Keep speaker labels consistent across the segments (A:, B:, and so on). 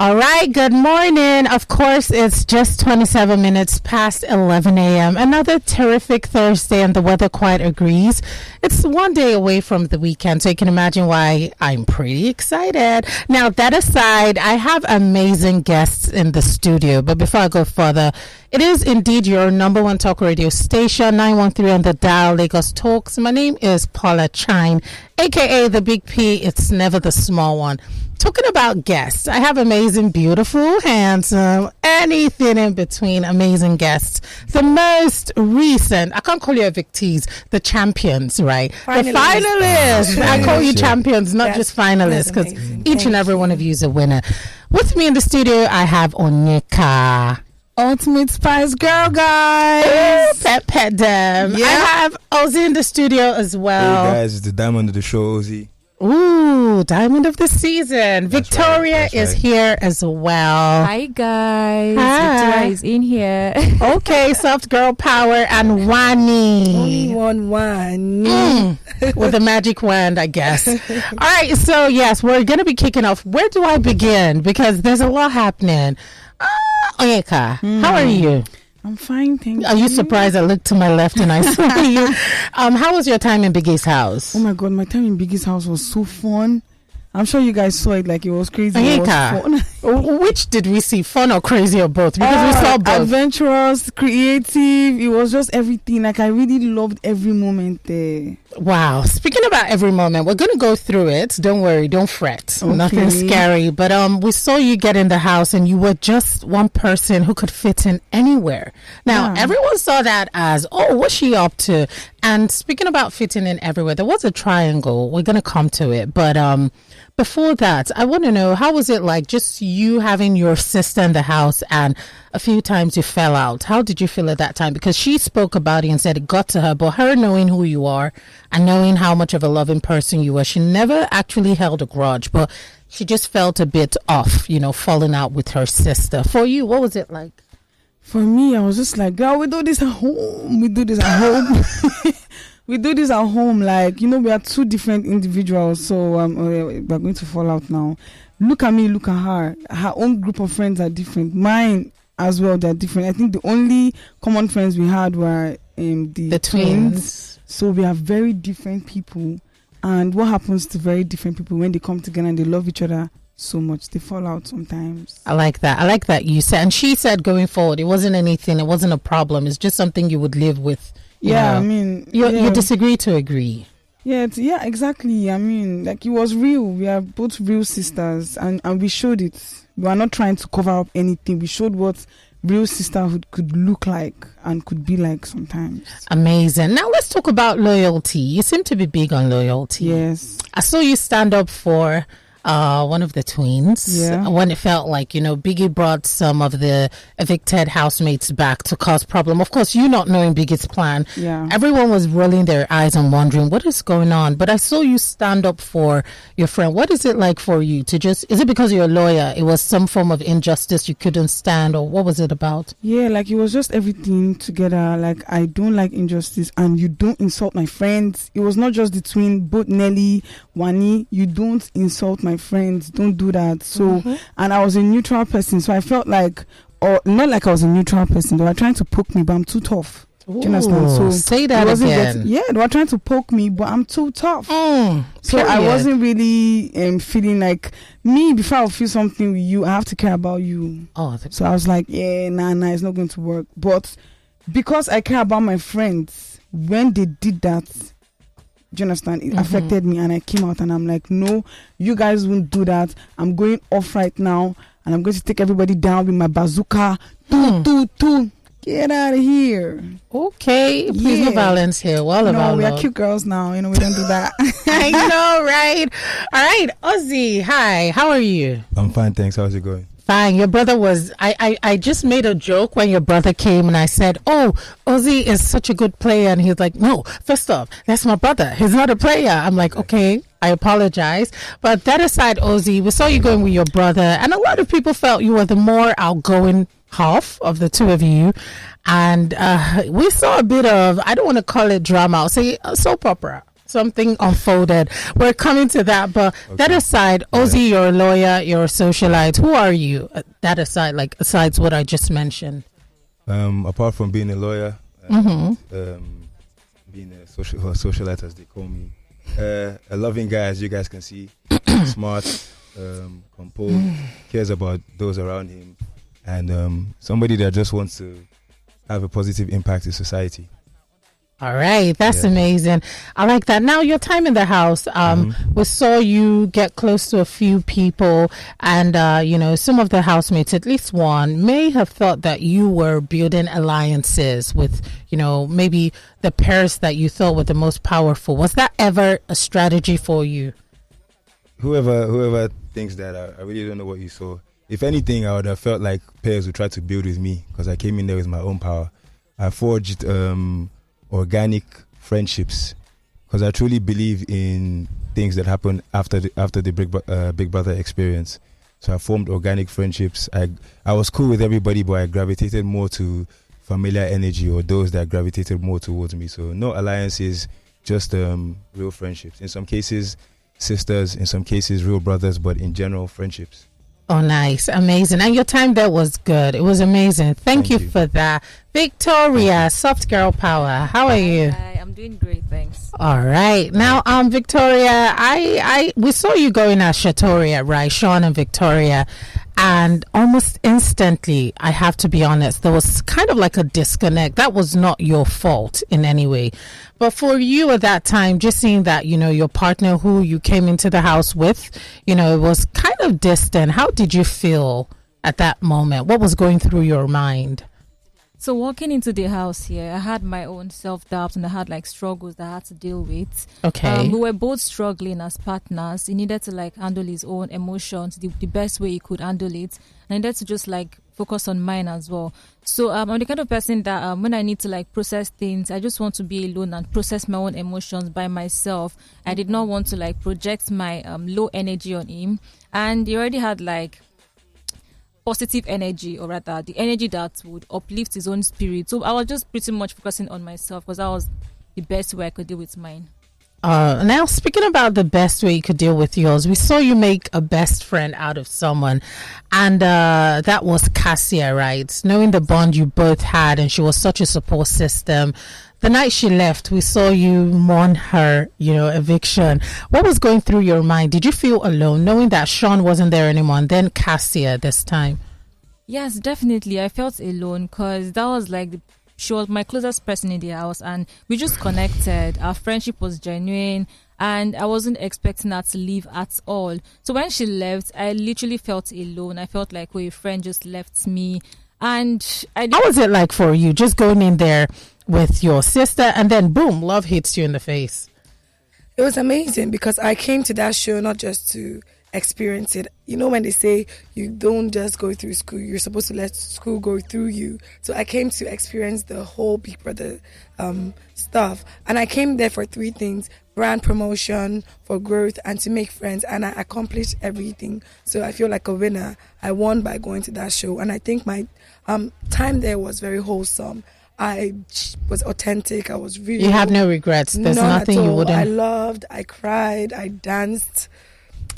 A: All right, good morning. Of course, it's just 27 minutes past 11 a.m. Another terrific Thursday, and the weather quite agrees. It's one day away from the weekend, so you can imagine why I'm pretty excited. Now, that aside, I have amazing guests in the studio, but before I go further, it is indeed your number one talk radio station, 913 on the dial, Lagos Talks. My name is Paula Chine, a.k.a. the Big P. It's never the small one. Talking about guests, I have amazing, beautiful, handsome, anything in between amazing guests. The most recent, I can't call you a victees, the champions, right? Finalists. The finalists. I call you champions, not just finalists, because each and every one of you is a winner. With me in the studio, I have Onyeka.
B: Ultimate Spice Girl, guys.
A: Ooh, pet them. Yeah. I have Ozee in the studio as well.
C: Hey guys, it's the diamond of the show, Ozee.
A: Ooh, diamond of the season. That's Victoria is here as well.
B: Hi guys.
A: Hi.
B: Victoria is in here.
A: Okay, soft girl power and Wani.
D: Only one.
A: With a magic wand, I guess. All right, so yes, we're going to be kicking off. Where do I begin? Because there's a lot happening. Onyeka, how are you?
B: I'm fine, thank you.
A: Are you surprised I looked to my left and I saw you? How was your time in Biggie's house?
B: Oh my God, my time in Biggie's house was so fun. I'm sure you guys saw it, like it was crazy.
A: Onyeka, which did we see? Fun or crazy or both? Because we saw both.
B: Adventurous, creative. It was just everything. Like I really loved every moment there.
A: Wow. Speaking about every moment, we're going to go through it. Don't worry. Don't fret. Okay. Nothing scary. But we saw you get in the house and you were just one person who could fit in anywhere. Now, everyone saw that as, oh, what's she up to? And speaking about fitting in everywhere, there was a triangle. We're going to come to it. But before that, I want to know, how was it like just you having your sister in the house and a few times you fell out? How did you feel at that time? Because she spoke about it and said it got to her, but her knowing who you are and knowing how much of a loving person you were, she never actually held a grudge, but she just felt a bit off, falling out with her sister. For you, what was it like?
B: For me, I was just like, girl, we do this at home. We do this at home. We do this at home. Like, we are two different individuals. So we're going to fall out now. Look at me, look at her. Her own group of friends are different. Mine as well, they're different. I think the only common friends we had were the twins. So we are very different people. And what happens to very different people when they come together and they love each other so much, they fall out sometimes.
A: I like that you said, and she said going forward it wasn't anything, it wasn't a problem, it's just something you would live with. You disagree to agree.
B: Yeah, exactly. I mean, like, it was real. We are both real sisters, and we showed it. We are not trying to cover up anything. We showed what real sisterhood could look like and could be like sometimes.
A: Amazing. Now let's talk about loyalty. You seem to be big on loyalty.
B: Yes.
A: I saw you stand up for one of the twins when it felt like Biggie brought some of the evicted housemates back to cause problem. Of course, you not knowing Biggie's plan, everyone was rolling their eyes and wondering what is going on. But I saw you stand up for your friend. What is it like for you to is it because you're a lawyer, it was some form of injustice you couldn't stand, or what was it about?
B: Yeah, like it was just everything together. Like, I don't like injustice, and you don't insult my friends. It was not just the twin, both Nelly, Wani. You don't insult my friends, don't do that. So and I was a neutral person, so I felt like, or not like I was a neutral person, they were trying to poke me, but I'm too tough.
A: Do you understand? So say that again.
B: They were trying to poke me, but I'm too tough. So I wasn't really feeling like me. Before I feel something with you, I have to care about you. So I was like, nah, it's not going to work. But because I care about my friends, when they did that, do you understand? It affected me, and I came out and I'm like, no, you guys won't do that. I'm going off right now, and I'm going to take everybody down with my bazooka. Get out of here.
A: Okay, please, no violence here. Well,
B: no, we are cute girls now. We don't do that.
A: I know, right? All right, Ozee, hi. How are you?
C: I'm fine, thanks. How's it going?
A: Fine. Your brother was, I just made a joke when your brother came and I said, oh, Ozee is such a good player. And he's like, no, first off, that's my brother. He's not a player. I'm like, okay, I apologize. But that aside, Ozee, we saw you going with your brother. And a lot of people felt you were the more outgoing half of the two of you. And we saw a bit of, I don't want to call it drama, I'll say soap opera something unfolded. We're coming to that, but that aside, Ozee, you're a lawyer, you're a socialite. Who are you? That aside, like aside what I just mentioned.
C: Apart from being a lawyer, being a socialite as they call me, a loving guy, as you guys can see, smart, composed, cares about those around him, and somebody that just wants to have a positive impact in society.
A: All right, that's amazing. I like that. Now, your time in the house, we saw you get close to a few people, and some of the housemates, at least one, may have thought that you were building alliances with, maybe the pairs that you thought were the most powerful. Was that ever a strategy for you?
C: Whoever thinks that, I really don't know what you saw. If anything, I would have felt like pairs would try to build with me because I came in there with my own power. I forged organic friendships because I truly believe in things that happen after the Big Brother experience. So I formed organic friendships. I was cool with everybody, but I gravitated more to familiar energy or those that gravitated more towards me. So no alliances, just real friendships. In some cases, sisters. In some cases, real brothers. But in general, friendships.
A: Oh, nice. Amazing. And your time there was good. It was amazing. Thank you for that. Victoria, Soft Girl Power. How are you?
E: Hi, I'm doing great, thanks.
A: All right. Now, Victoria, we saw you going at Shatoria, right? Sean and Victoria. And almost instantly, I have to be honest, there was kind of like a disconnect. That was not your fault in any way. But for you at that time, just seeing that, your partner who you came into the house with, it was kind of distant. How did you feel at that moment? What was going through your mind?
E: So walking into the house here, I had my own self-doubt and I had struggles that I had to deal with.
A: Okay.
E: We were both struggling as partners. He needed to handle his own emotions the best way he could handle it. And I needed to just focus on mine as well. So I'm the kind of person that when I need to process things, I just want to be alone and process my own emotions by myself. I did not want to project my low energy on him. And he already had positive energy, or rather the energy that would uplift his own spirit. So I was just pretty much focusing on myself because that was the best way I could deal with mine.
A: Now, speaking about the best way you could deal with yours, we saw you make a best friend out of someone, and that was Cassia, right? Knowing the bond you both had, and she was such a support system. The night she left, we saw you mourn her, eviction. What was going through your mind? Did you feel alone, knowing that Sean wasn't there anymore, and then Cassia this time?
E: Yes, definitely. I felt alone because that was she was my closest person in the house, and we just connected. Our friendship was genuine, and I wasn't expecting her to leave at all. So when she left, I literally felt alone. I felt like a friend just left me. And
A: how was it like for you, just going in there with your sister, and then boom, love hits you in the face?
D: It was amazing because I came to that show not just to experience it. When they say you don't just go through school, you're supposed to let school go through you. So I came to experience the whole Big Brother stuff. And I came there for three things: brand promotion, for growth, and to make friends. And I accomplished everything. So I feel like a winner. I won by going to that show. And I think my time there was very wholesome. I was authentic. I was real.
A: You have no regrets. There's nothing you wouldn't.
D: I loved. I cried. I danced.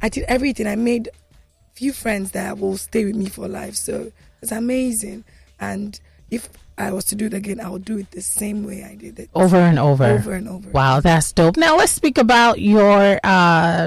D: I did everything. I made few friends that will stay with me for life. So it's amazing. And if I was to do it again, I would do it the same way I did it.
A: Over and over.
D: Over and over.
A: Wow, that's dope. Now let's speak about your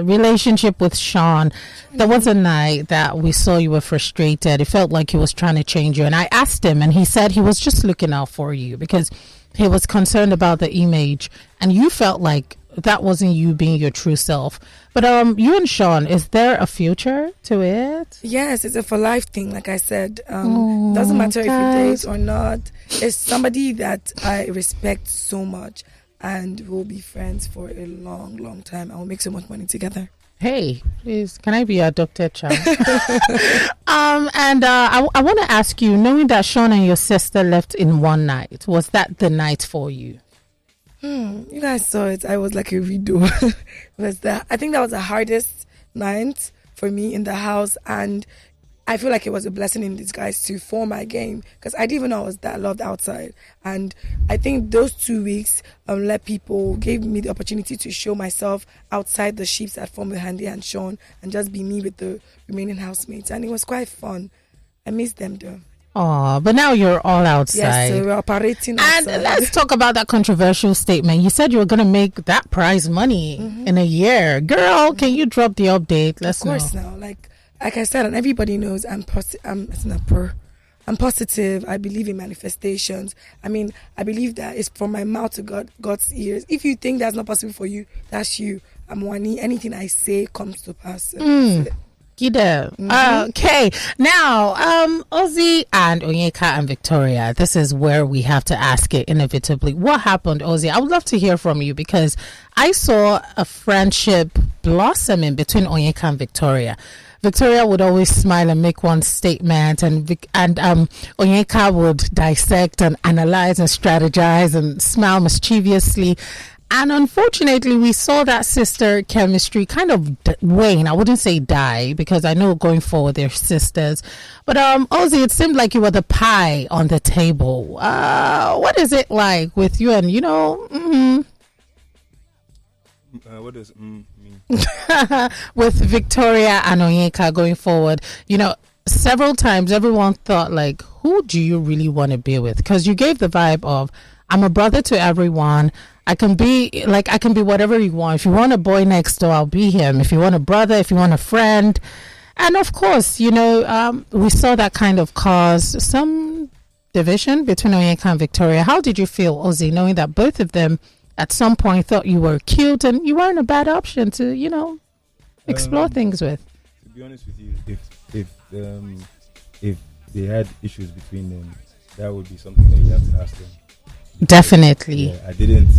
A: relationship with Sean. There was a night that we saw you were frustrated. It felt like he was trying to change you. And I asked him, and he said he was just looking out for you because he was concerned about the image. And you felt like that wasn't you being your true self. But you and Sean, is there a future to it?
D: Yes, it's a for life thing. Like I said, doesn't matter if you date or not. It's somebody that I respect so much, and we'll be friends for a long, long time. And we'll make so much money together.
A: Hey, please, can I be a adopted child? I want to ask you, knowing that Sean and your sister left in one night, was that the night for you?
D: You guys saw it. I was like a widow. I think that was the hardest night for me in the house, and I feel like it was a blessing in disguise to form my game, because I didn't even know I was that loved outside. And I think those 2 weeks gave me the opportunity to show myself outside the sheets that formed with Handi and Sean, and just be me with the remaining housemates. And it was quite fun. I miss them though.
A: Oh, but now you're all outside.
D: Yes, so we're operating outside.
A: And let's talk about that controversial statement. You said you were going to make that prize money in a year. Girl, can you drop the update? Let's know.
D: Of course now. Like I said, and everybody knows I'm positive. I believe in manifestations. I mean, I believe that it's from my mouth to God's ears. If you think that's not possible for you, that's you. I'm Wani. Anything I say comes to pass. Okay, now Ozee and Onyeka and Victoria, this is where we have to ask it inevitably. What happened, Ozee? I would love to hear from you, because I saw a friendship blossoming between Onyeka and Victoria. Victoria would always smile and make one statement, and Onyeka would dissect and analyze and strategize and smile mischievously. And unfortunately, we saw that sister chemistry kind of wane. I wouldn't say die, because I know going forward they're sisters. But Ozee, it seemed like you were the pie on the table. What is it like with you and,
C: what does mean?
A: with Victoria and Onyeka going forward? Several times everyone thought, like, who do you really want to be with? Because you gave the vibe of, I'm a brother to everyone. I can be whatever you want. If you want a boy next door, I'll be him. If you want a brother, if you want a friend. And of course, we saw that kind of cause some division between Onyeka and Victoria. How did you feel, Ozee, knowing that both of them at some point thought you were cute and you weren't a bad option to, explore things with?
C: To be honest with you, if they had issues between them, that would be something that you have to ask them.
A: Definitely.
C: Yeah, I didn't.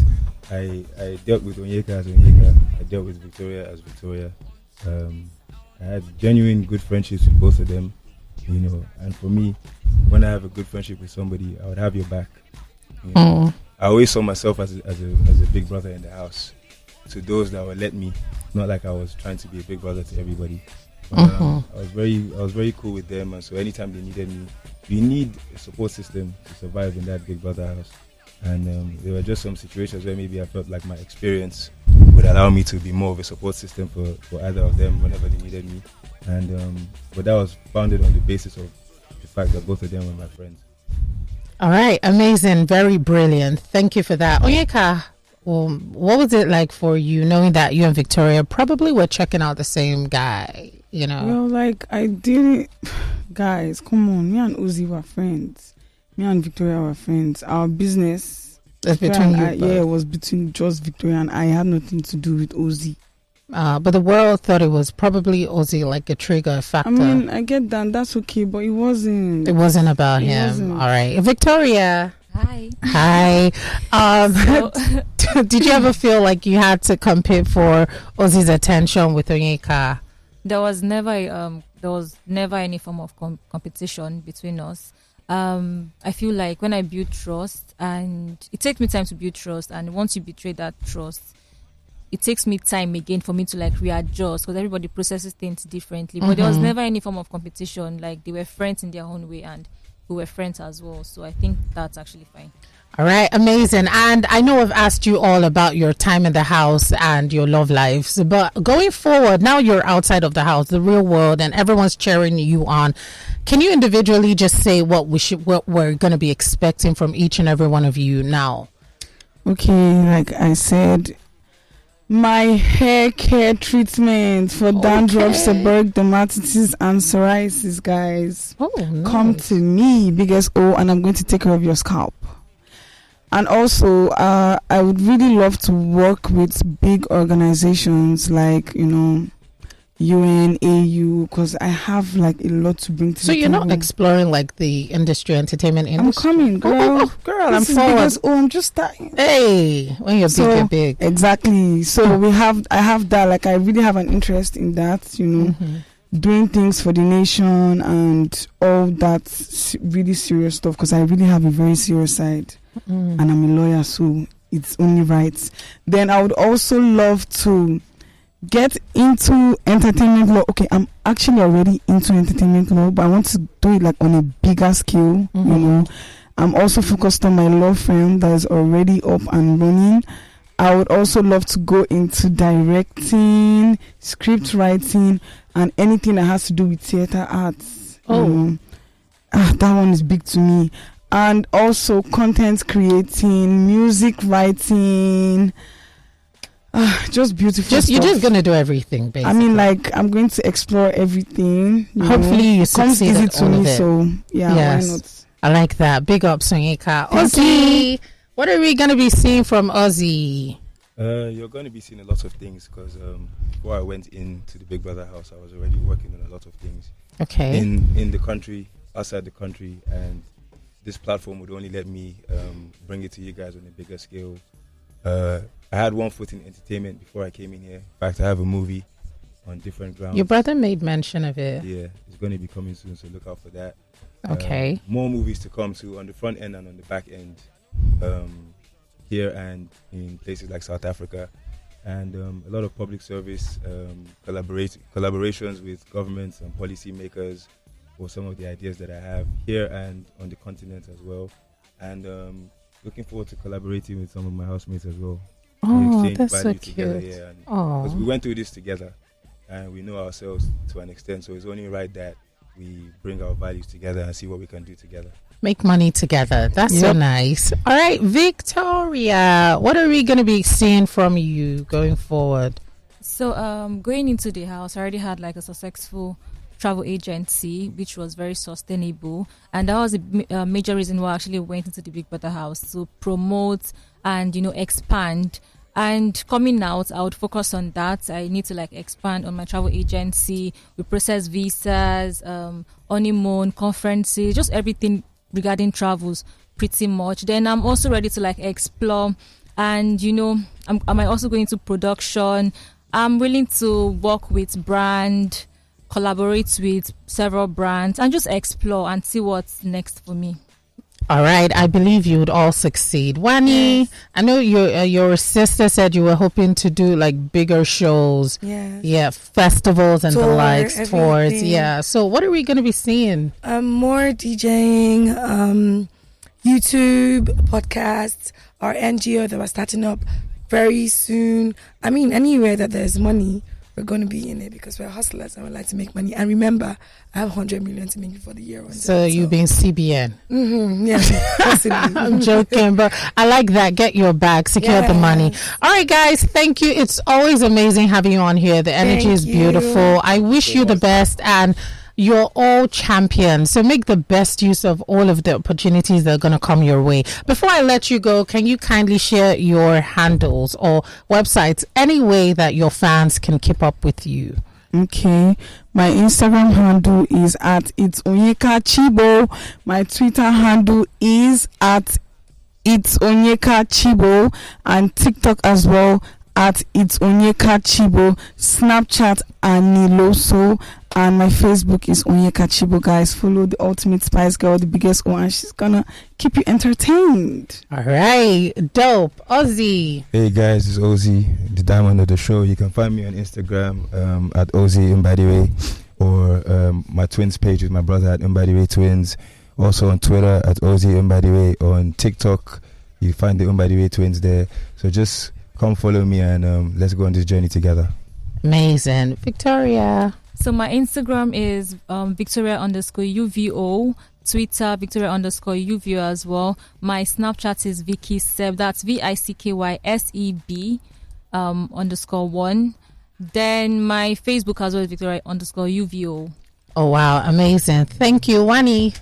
C: I dealt with Onyeka as Onyeka. I dealt with Victoria as Victoria. I had genuine good friendships with both of them, And for me, when I have a good friendship with somebody, I would have your back. I always saw myself as a big brother in the house to those that would let me. Not like I was trying to be a big brother to everybody. I was very cool with them, and so anytime they needed me, you need a support system to survive in that big brother house. And there were just some situations where maybe I felt like my experience would allow me to be more of a support system for either of them whenever they needed me. And but that was founded on the basis of the fact that both of them were my friends.
A: All right, amazing, very brilliant. Thank you for that. Onyeka, what was it like for you knowing that you and Victoria probably were checking out the same guy?
B: Well, like I didn't. Guys, come on, me and Ozee were friends. Me and Victoria were friends. Our business,
A: that's between you.
B: It was between just Victoria and I. Had nothing to do with Ozee.
A: But the world thought it was probably Ozee, like a trigger factor.
B: I mean, I get that. That's okay, but it wasn't.
A: It wasn't about him. Wasn't. All right, Victoria.
E: Hi.
A: Did you ever feel like you had to compete for Ozee's attention with Onyeka?
E: There was never any form of competition between us. I feel like when I build trust, and it takes me time to build trust, and once you betray that trust, it takes me time again for me to like readjust, because everybody processes things differently. But there was never any form of competition. Like, they were friends in their own way, and we were friends as well. So I think that's actually fine.
A: All right, amazing. And I know I've asked you all about your time in the house and your love lives, but going forward, now you're outside of the house, the real world, and everyone's cheering you on. Can you individually just say what we're going to be expecting from each and every one of you now?
B: Okay, like I said, my hair care treatment for dandruff, seborrheic dermatitis, and psoriasis, guys.
A: Oh, nice.
B: Come to me, biggest O, and I'm going to take care of your scalp. And also, I would really love to work with big organizations like, UN, AU, because I have like a lot to bring to the table. So
A: you're not exploring like the entertainment industry?
B: I'm coming, girl.
A: Girl, I'm forward.
B: I'm just starting.
A: Hey, when you're big, you're big.
B: Exactly. So I have that. Like, I really have an interest in that, doing things for the nation and all that really serious stuff, because I really have a very serious side. And I'm a lawyer, so it's only right. Then I would also love to get into entertainment law. Okay, I'm actually already into entertainment law, but I want to do it like on a bigger scale. You know, I'm also focused on my law firm that is already up and running. I would also love to go into directing, script writing, and anything that has to do with theater arts. That one is big to me. And also content creating, music writing, just beautiful stuff.
A: You're just gonna do everything, basically.
B: I mean, like, I'm going to explore everything.
A: Hopefully you succeed
B: easy
A: at
B: to
A: all
B: me,
A: of it.
B: so yeah,
A: Yes.
B: why not?
A: I like that. Big up, Onyeka. Ozee, what are we gonna be seeing from Ozee?
C: You're going to be seeing a lot of things because before I went into the Big Brother house, I was already working on a lot of things.
A: Okay.
C: In the country, outside the country, and this platform would only let me bring it to you guys on a bigger scale. I had one foot in entertainment before I came in here. In fact, I have a movie on different grounds.
A: Your brother made mention of it.
C: Yeah, it's going to be coming soon, so look out for that.
A: Okay.
C: More movies to come too on the front end and on the back end, here and in places like South Africa, and a lot of public service collaborations with governments and policy makers for some of the ideas that I have here and on the continent as well. And looking forward to collaborating with some of my housemates as well.
A: Oh,
C: exchange
A: that's so
C: value
A: cute.
C: together, yeah, because we went through this together and we know ourselves to an extent, so it's only right that we bring our values together and see what we can do together.
A: Make money together. That's so nice. All right, Victoria, what are we going to be seeing from you going forward?
E: So going into the house, I already had like a successful travel agency, which was very sustainable, and that was a major reason why I actually went into the Big Brother house to promote and expand. And coming out, I would focus on that. I need to like expand on my travel agency. We process visas, honeymoon, conferences, just everything regarding travels pretty much. Then I'm also ready to like explore, and I might also go into production. I'm willing to work with brand, collaborate with several brands, and just explore and see what's next for me.
A: All right, I believe you would all succeed. Wani,
D: Yes.
A: I know your sister said you were hoping to do like bigger shows.
D: Yes.
A: Yeah, festivals and the
D: Tour,
A: likes, tours.
D: everything.
A: Yeah. So what are we going to be seeing?
D: More DJing, YouTube, podcasts, our NGO that we're starting up very soon. I mean, anywhere that there's money, we're going to be in it because we're hustlers and we like to make money. And remember, I have 100 million to make before the year runs
A: So
D: out.
A: you've been CBN.
D: Yeah, possibly.
A: I'm joking, but I like that. Get your bag, secure the money. All right, guys, thank you. It's always amazing having you on here. The energy
D: Thank
A: is
D: you.
A: beautiful. I wish you the best, and you're all champions. So make the best use of all of the opportunities that are going to come your way. Before I let you go, can you kindly share your handles or websites, any way that your fans can keep up with you?
B: Okay, my Instagram handle is at It's Onyeka Chibo. My Twitter handle is at It's Onyeka Chibo, and TikTok as well at It's Onyeka Chibo. Snapchat Aniloso, and my Facebook is Onyeka Chibo. Guys, follow the ultimate spice girl, the biggest one. She's gonna keep you entertained.
A: All right, dope. Ozee.
C: Hey guys, it's Ozee, the diamond of the show. You can find me on Instagram at Ozee Mbadiwe, or my twins page with my brother at Mbadiwe Twins. Also on Twitter at Ozee Mbadiwe. On TikTok, you find the Mbadiwe Twins there. So just come follow me and let's go on this journey together.
A: Amazing. Victoria.
E: So my Instagram is Victoria_UVO, Twitter Victoria_UVO as well. My Snapchat is Vicky Seb. That's VICKYSEB _1. Then my Facebook as well is Victoria_UVO.
A: Oh, wow. Amazing. Thank you, Wani.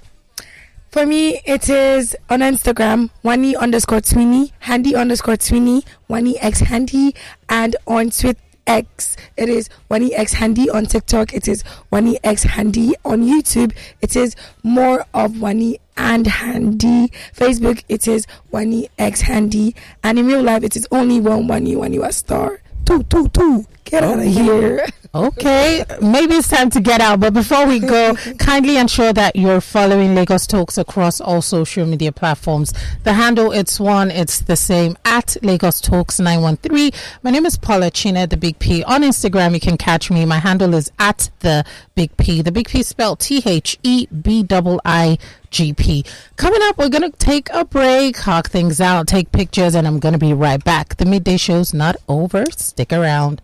D: For me, it is on Instagram, Wani_Twini, Handi_Twini, Wani X Handi, and on Twitter X, it is Wani X Handi. On TikTok, it is Wani X Handi. On YouTube, it is more of Wani and Handi. Facebook, it is Wani X Handi. And in real life, it is only one Wani was star. Two. Get out of here.
A: Okay, maybe it's time to get out. But before we go, kindly ensure that you're following Lagos Talks across all social media platforms. The handle, it's the same, at Lagos Talks 913. My name is Paula Chine, the Big P. On Instagram, you can catch me. My handle is at the Big P. The Big P spelled THEBIIGP. Coming up, we're going to take a break, hawk things out, take pictures, and I'm going to be right back. The midday show's not over. Stick around.